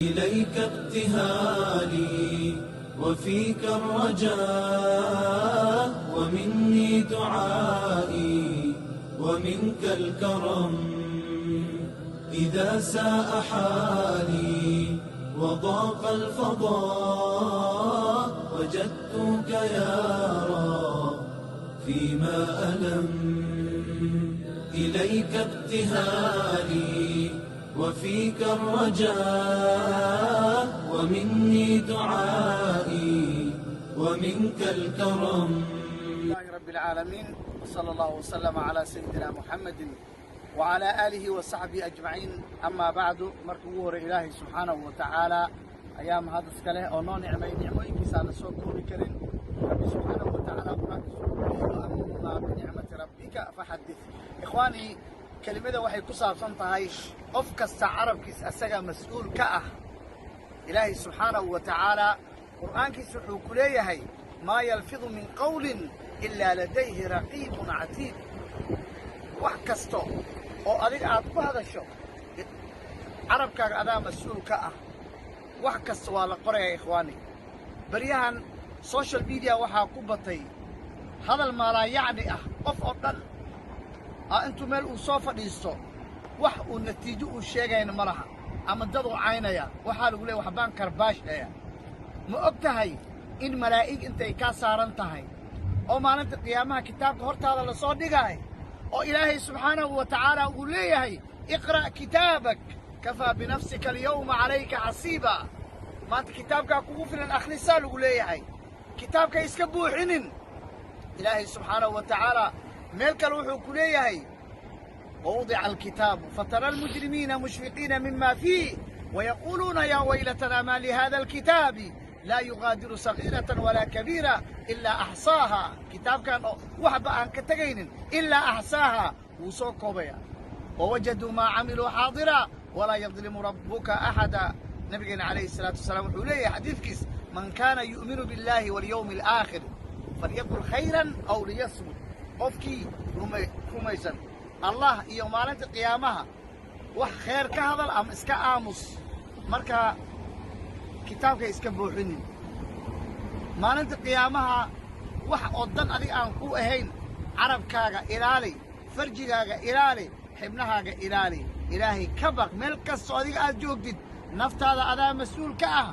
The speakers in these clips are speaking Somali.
إليك ابتهالي وفيك الرجاء ومني دعائي ومنك الكرم إذا ساء حالي وضاق الفضاء وجدتك يا رب فيما ألم. إليك ابتهالي وفيك الرجاء ومني دعائي ومنك الكرم. لله رب العالمين وصلى الله وسلم على سيدنا محمد وعلى آله وصحبه أجمعين. أما بعد مركوه إلهي سبحانه وتعالى أيام هذا السكاله أو نعمين كسان سوكون كرين رب سبحانه وتعالى قرآن وأما بنعمة ربك فحدث. إخواني كلمة waxay ku saabsan tahay qof kasta carabkiis asaga mas'uul ka ah. Ilaahi subhanahu wa ta'ala quraankiisa wuxuu ku leeyahay ma yalfidu min qawlin illa ladayhi raqibun atid. wax kasto oo adiga aad ku hadasho carabkaaga adaa mas'uul ka ah. wax kasta waa la qorayaa ikhwaani. bariyahan social media waxa ku batay hadal maala yacni ah qof oo dhan intuu meel uu soo fadhiisto wax uu natiijo uu sheegayna ma laha ama dad uu caynaya waxaa lagu leeyahay waxbaan karbaashaya. ma og tahay in malaa'ig intay ka saaran tahay oo maalinta qiyaamaha kitaabka hortaada la soo dhigay oo ilaahay subxaanahu wa ta'aala uu leeyahay iqra kitaabak kafaa binafsika alyawma calayka xasiiba. maanta kitaabka kugu filan akhrisaa lagu leeyahay. kitaabka iska buuxinin. ilaahay subxaanahu wa ta'aala ملك الوحو كليه ووضع الكتاب فترى المجرمين مشفقين مما فيه ويقولون يا ويلتنا ما لهذا الكتاب لا يغادر صغيرة ولا كبيرة إلا أحصاها. كتاب كان وحبا عن كتغين إلا أحصاها وسوكو بيا ووجدوا ما عملوا حاضرا ولا يظلم ربك أحدا. نبينا عليه الصلاة والسلام حوليه حديث كيس من كان يؤمن بالله واليوم الآخر فليقل خيرا أو ليصمت. qofkii rumaysan allah iyo maalinta qiyaamaha wax khayr ka hadal ama iska aamus. marka kitaabka iska buuxinin. maalinta qiyaamaha wax oo dan adiga aan ku ahayn carabkaaga ilaali, farjigaaga ilaali, xibnahaaga ilaali. ilaahay ka baq meel kasta adiga aad joogtid naftaada adaa mas'uul ka ah.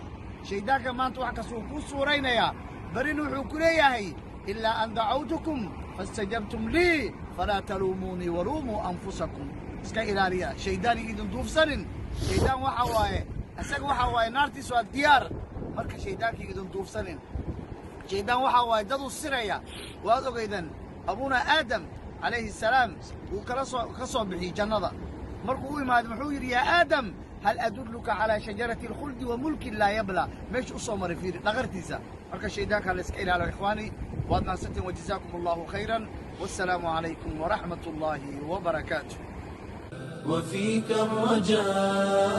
shaydaanka maanta wax kasoo ku suuraynayaa barin wuxuu ku leeyahay ilaa an dacawtukum فاستجبتم لي فلا تلوموني ولوموا أنفسكم. اسكا إلاليا شيطان يدن دوفسن شيطان وحواي أساق وحواي نارتي سوى الديار مركا شيطان يدن دوفسن شيطان وحواي دادو السرية وهذا إذن أبونا آدم عليه السلام وكرسوا به جنة مركو ما محوير يا آدم هل أدلك على شجرة الخلد وملك لا يبلى مش أصمر في لغرتيسا. مركا شيطان كان اسكا إلالي إخواني وأدنى ستين وجزاكم الله خيرا والسلام عليكم ورحمة الله وبركاته. وفيك الرجاء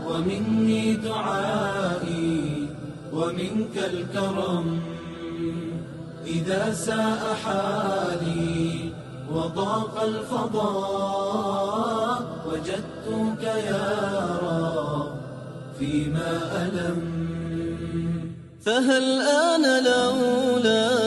ومني دعائي ومنك الكرم إذا ساء حالي وضاق الفضاء وجدتك يا رب فيما ألم. فهل آن لولا